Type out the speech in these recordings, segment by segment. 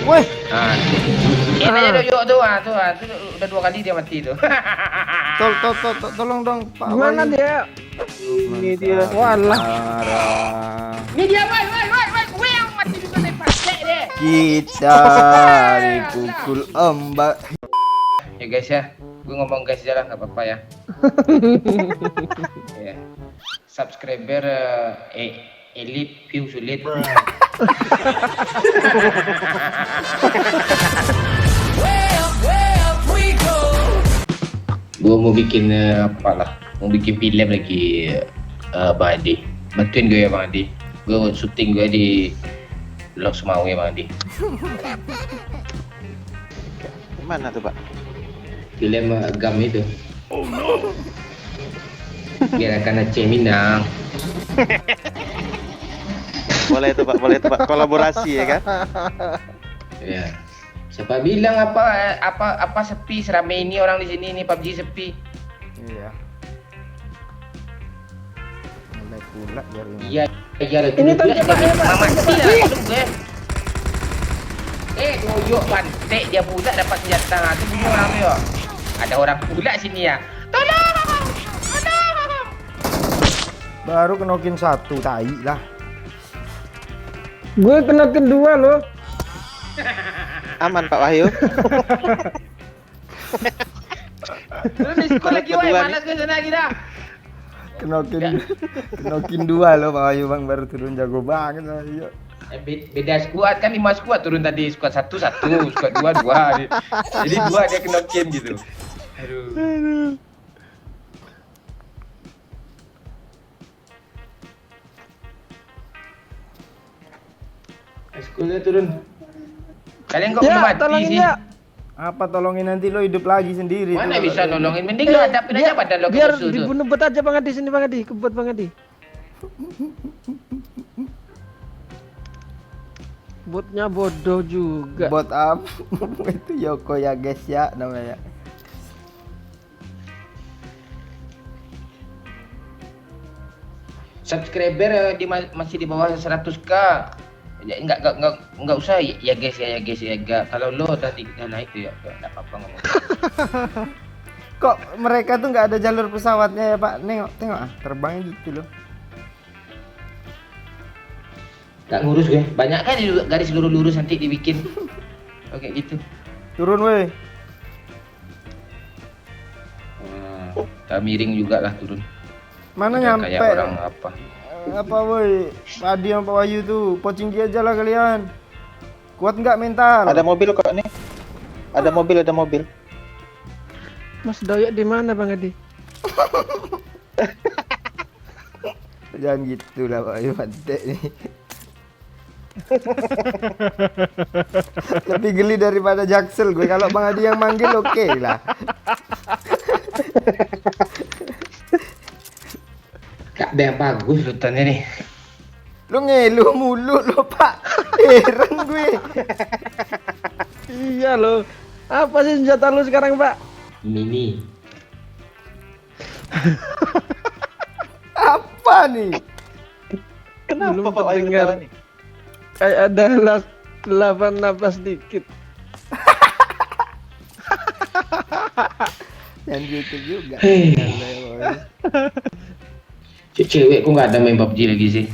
Woi. Ah, ini yuk tuh, tuh udah 2 kali dia mati tuh. Tolong dong Pak Gimana Wahyu. dia? Ini dia. Walah. Ini dia, woi, yang mati juga nih pakai deh. Kita dipukul ombak. Ya guys ya, gue ngomong guys aja lah, nggak apa-apa ya. Ya. Subscriber Elite view sulit. Gue mau bikin apalah, mau bikin film lagi, Bang Adi. Bantuin gue ya Bang Adi. Gue syuting gue di Lok Semau ya Bang Adi. Gimana tuh, Pak? Film agam itu. Oh no. Biar akan Aceh Minang. Boleh tuh, Pak. Boleh tuh, Pak. Kolaborasi ya kan? Ya. Siapa bilang apa sepi seramai ini orang di sini nih PUBG sepi. Iya. Mulai pula jaringan. Iya, iya Ini tangkap Pak, ya, Pak. Mati lah belum gue. Doyok bantek dia pula dapat senjata itu bunuh orang dia. Ada orang pula sini ya. Tolong! Tolong! Baru kenokin satu, tai lah. Gue kena kedua loh. Aman Pak Wahyu. Lu di sekolah lagi woi, malas ke sana kita. Kenokin dua loh Pak Wahyu Bang, baru turun jago banget Pak Wahyu. Beda skuad kan 5 skuad turun tadi, skuad 1 1, skuad 2 2. Jadi 2 dia kenokin gitu. Aduh. Skulnya turun. Kalian kok belum mati sih? Ya. Apa tolongin nanti lo hidup lagi sendiri. Mana tuh. bisa nolongin? Mending lo hadapin aja badan lo ke Biar musuh tuh. dibunuh bot aja Bang Adi, sini Bang Adi, ke bot Bang Adi. Botnya bodoh juga. Bot up. Itu Yoko ya guys ya namanya. Subscriber masih di bawah 100k. Ya, enggak usah ya guys ya enggak. Kalau lo udah naik tuh ya enggak apa-apa ngomong. Kok mereka tuh nggak ada jalur pesawatnya ya Pak? Tengok terbangnya gitu loh. Enggak ngurus gue. Banyak kan garis lurus nanti dibikin. Oke gitu. Turun weh. Tak miring juga lah turun. Mana Udah nyampe? kayak orang apa? Apa woi? Pak Adi sama Pak Wahyu tuh, pocinggi aja lah kalian. Kuat nggak mental? Ada mobil kok nih. Ada mobil. Mas Doyok di mana Bang Adi? Jangan gitu lah Pak Wahyu, mantek nih. Lebih geli daripada Jaksel gue. Kalau Bang Adi yang manggil oke lah. Gak ada yang bagus lutannya nih. Lu ngeluh mulu lo Pak. Heran gue. Iya loh. Apa sih senjata lu sekarang Pak? Mini. Apa nih? Kenapa belum Pak Wahyu ketawa nih? Kayak ada napas dikit. Yang gitu juga. Cewek kok nggak ada main PUBG lagi sih?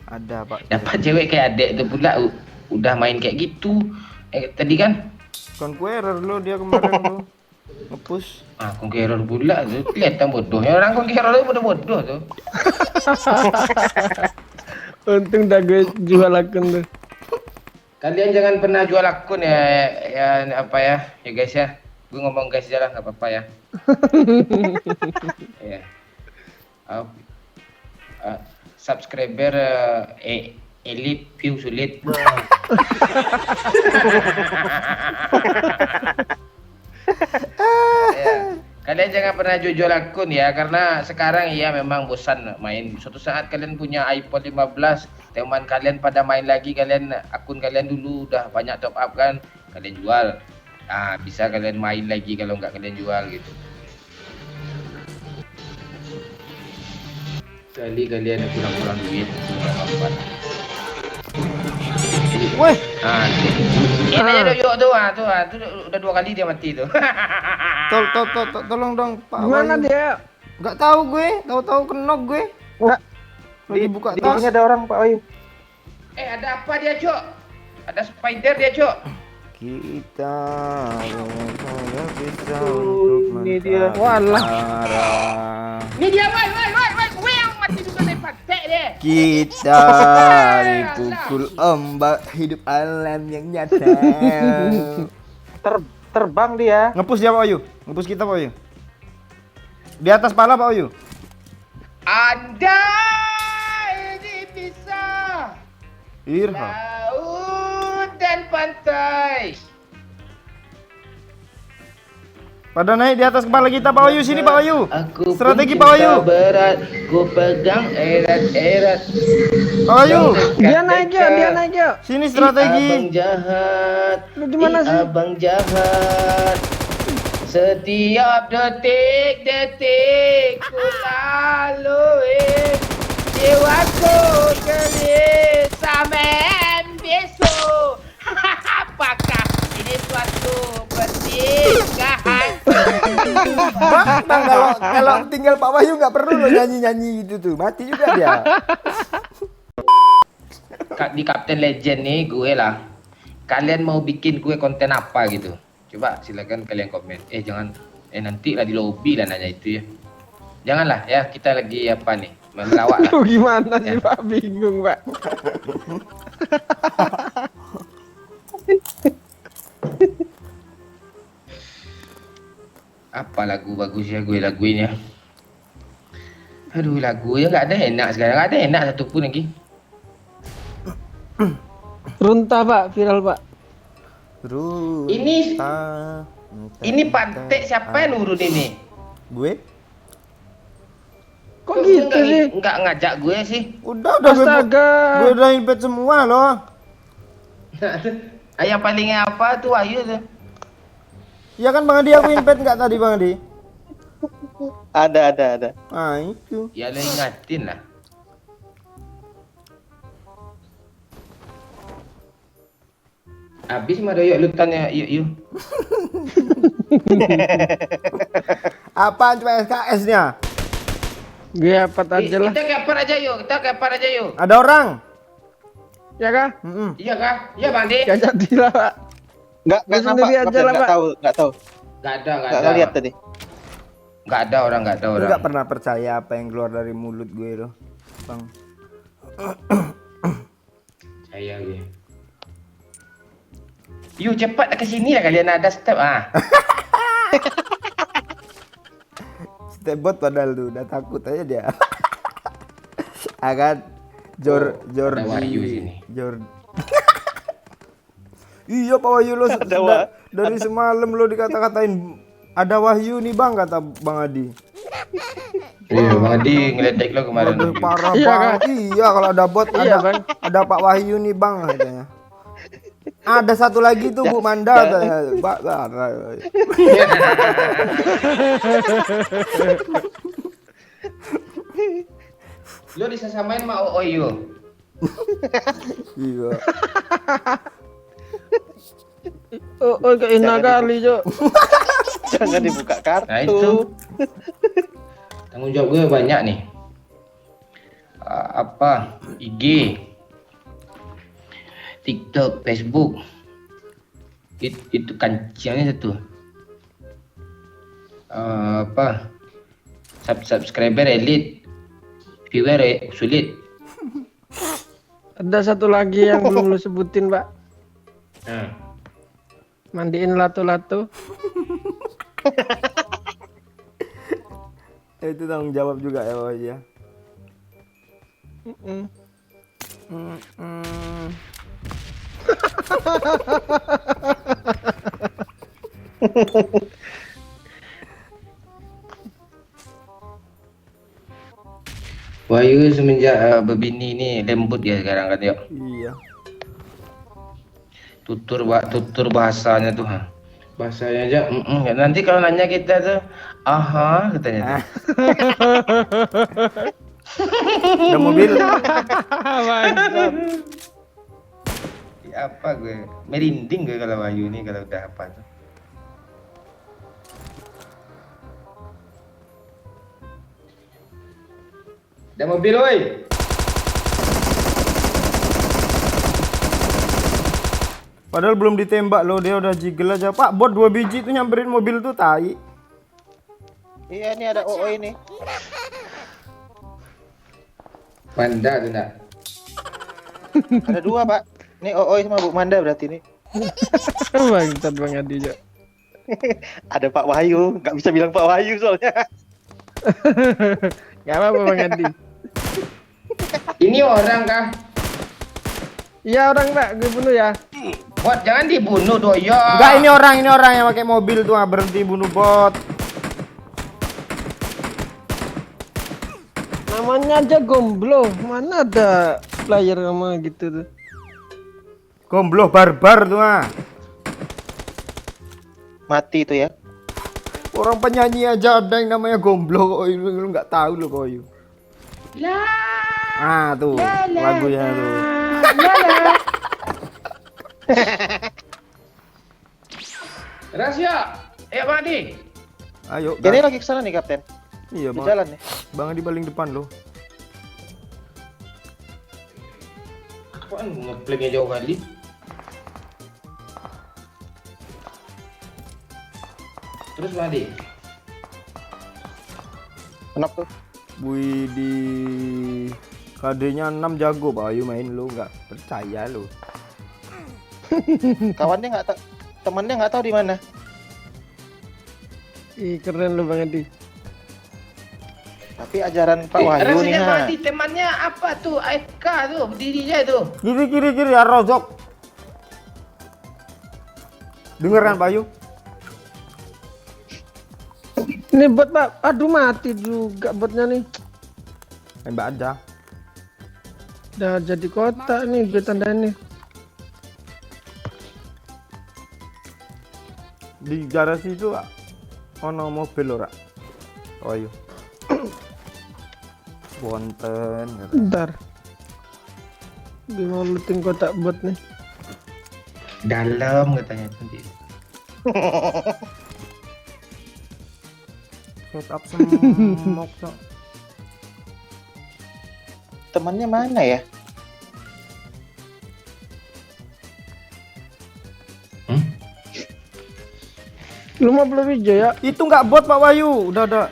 Ada Pak. Dapat cewek kayak adek itu pula udah main kayak gitu. Tadi kan? Conqueror lo dia kemarin tuh. Ngepush. Conqueror pula tuh. Kelihatan bodohnya orang Conqueror itu bodoh tuh. Untung dah gue jual akun tuh. Kalian jangan pernah jual akun ya apa ya guys ya. Gue ngomong guys aja lah nggak apa-apa ya. Ya. Subscriber Elite view sulit. Ya. Kalian jangan pernah jual akun ya, karena sekarang ya memang bosan main. Suatu saat kalian punya iPhone 15, teman kalian pada main lagi, akun kalian dulu udah banyak top up kan, kalian jual. Nah, bisa kalian main lagi kalau nggak kalian jual gitu. Kali kalian kurang-kurang duit, nggak apa-apa. Weh, Ah, ini aja Doyok tuh, tuh udah 2 kali dia mati tuh. tolong dong Pak Gimana Wahyu. dia? Nggak tahu gue, tahu-tahu kenok gue. Enggak. Lagi buka Di tas. sini ada orang Pak Wahyu. Ada apa dia, Cok? Ada spider dia, Cok. Kita bisa untuk Ini dia. Walah. mentara. Ini dia, woi, yang mati juga dari patek deh. Kita dipukul ombak hidup alam yang nyata. Terbang dia. Ngepus dia Pak Wahyu, ngepus kita Pak Wahyu. Di atas pala Pak Wahyu. Anda ini bisa Irha. laut dan pantai. Pada naik di atas kepala kita Pak Wahyu, sini Pak Wahyu. Aku Strategi pun Pak Wahyu. cinta berat, ku pegang erat-erat. Pak Wahyu, Dia naik ya. sini Abang strategi. jahat. Lu di mana sih? Abang jahat. Setiap detik ku lalui jiwaku gelis sampai besok. Apakah ini suatu pernikahan? Bang, kalau tinggal Pak Wahyu nggak perlu lo nyanyi gitu tuh, mati juga dia. Di Captain Legend nih gue lah. Kalian mau bikin gue konten apa gitu? Coba silakan kalian komen. Jangan nanti lah di lobby lah nanya itu ya. Janganlah ya, kita lagi apa nih? Melawak lah. Tuh gimana sih Pak? Bingung Pak. Apa lagu bagus ya gue lagunya? Aduh lagunya nggak ada enak sekarang, nggak ada enak satupun lagi. Runta Pak, viral Pak. Ini pantek siapa yang nurun ini? Gue? Kok gitu sih? Nggak ngajak gue sih. Udah Astaga. gue udah invite semua loh. Yang palingnya apa tuh Wahyu tuh? Ya kan Bang Adi aku invite nggak tadi Bang Adi? Ada. Ah itu. Ya lo ingatin lah. Habis mah Doyok lu tanya yuk. Apaan cuma SKS-nya? Gue apa aja lah. Kita kepar aja yuk. Ada orang? Ya kah? Iya kah? Iya Bang De. Gak jadi lah Pak. Enggak Lu nampak. sendiri aja lah, Pak. Enggak tahu. Nggak ada. Enggak lihat tadi. Nggak ada orang. Gue nggak pernah percaya apa yang keluar dari mulut gue loh, Bang. Saya gue. Yuk cepat ke sini lah kalian ada step Step bot padahal tuh udah takut aja dia. Akan ada Wahyu sini. Iya Pak Wahyu lo dari semalam lo dikata-katain ada Wahyu nih Bang, kata Bang Adi. Iya Bang Adi ngeledek lo kemarin. Waduh, parah Iya, banget. Iya kalau ada bot Iya, Bang. ada Pak Wahyu nih Bang katanya. Ada satu lagi tuh Bu Manda katanya. Lo disamain sama Oyo. Iya. Oh gak enak kali Cok. Jangan dibuka kartu. Nah itu tanggung jawab gue banyak nih. IG, TikTok, Facebook. Itu kancingnya satu. Subscriber elite, viewer sulit. Ada satu lagi yang belum lu sebutin Pak. Nah. Mandiin lato-lato. Itu tanggung jawab juga ya Pak Wahyu ya. Wahyu semenjak berbini ini lembut ya sekarang kan yuk. Iya. Tutur bahasanya tuh bahasanya aja nanti kalau nanya kita tuh aha katanya tuh. Udah mobil. Mantap. Apa gue? Merinding gue kalau Wahyu ini kalau udah apa tuh. Ada mobil woi. Padahal belum ditembak loh, dia udah jiggle aja. Pak, bot 2 biji tuh nyamperin mobil tuh tai. Iya, ini ada OO ini. Manda tuh enggak. Ada 2, Pak. Ini OO sama Bu Manda berarti nih. Bangsat Bang Adi, Cok. Ada Pak Wahyu, nggak bisa bilang Pak Wahyu soalnya. Gak apa-apa Bang Adi. Ini orang kah? Iya orang Pak, gue bunuh ya. Bot jangan dibunuh doyo. Enggak, ini orang yang pakai mobil tuh, berhenti bunuh bot. Namanya aja gomblo, mana ada player sama gitu tuh. Gombloh barbar tuh ah. Mati itu ya. Orang penyanyi aja ada yang namanya gombloh kok, lu nggak tahu lo kok you. Ah tuh lagunya tuh. Rahasia. Bang Adi. Ayo. Jadi lagi ke sana nih, Kapten. Iya Di bang. jalan nih. Bang Adi paling depan loh. Apaan ngeplengnya jauh kali? Terus Bang Adi. Kenapa tuh? Wih di KD-nya 6 jago Pak Ayu main lu nggak percaya lu. Kawannya nggak tahu, temannya nggak tahu di mana. Ih keren lu Bang Adi. Tapi ajaran Pak Wahyu nih. Rasanya Bang Ha. Adi temannya apa tuh? AFK tuh berdirinya tuh. Kiri ya Rozok. Denger kan Pak Ayu? Ini bot Pak, aduh mati juga botnya nih. Mbak ada. Udah jadi kotak nih gue tandain nih. Di garasi itu ono mobil ora. Oh ayo. Wonten. Bentar. Gue mau looting kotak bot nih. Dalam katanya nanti. Setup semok sok. Temannya mana ya? Lu mau belum hijau ya? Itu nggak bot Pak Wahyu, udah ada.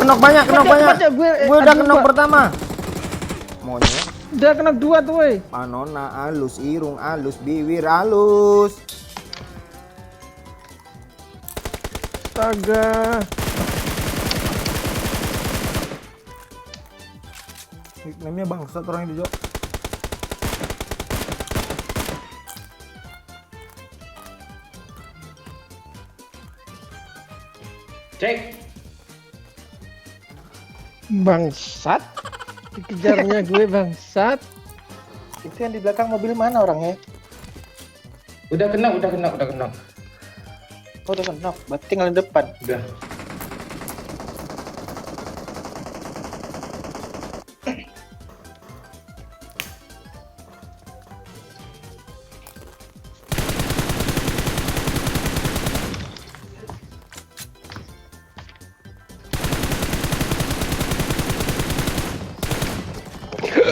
Kenok banyak. Baca, gue Udah aduh, kenok Pak. pertama. Monyet. Udah kena 2 tuh woi. Panona alus, irung alus, bibir alus. Astaga. Namanya bangsat orang itu, Jok. Cek. Bangsat. Dikejarnya gue bangsat. Itu yang di belakang mobil mana orangnya? Udah kena. Oh, udah kenok. Berarti tinggal di depan. Udah.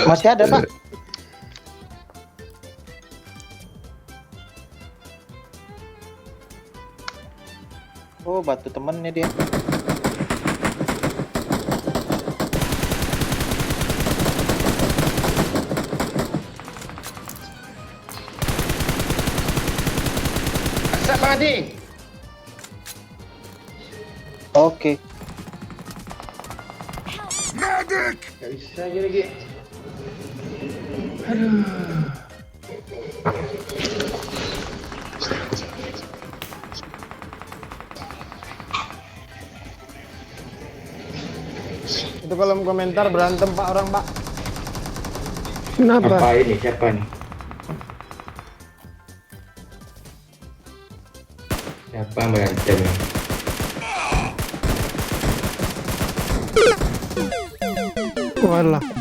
Masih ada, Pak. Oh, batu temennya dia. Asap Bang Adi. Oke. Gak bisa lagi. Itu kolom komentar berantem Pak orang Pak. Kenapa? Apa ini? Siapa nih? Siapa yang berantem? Walah.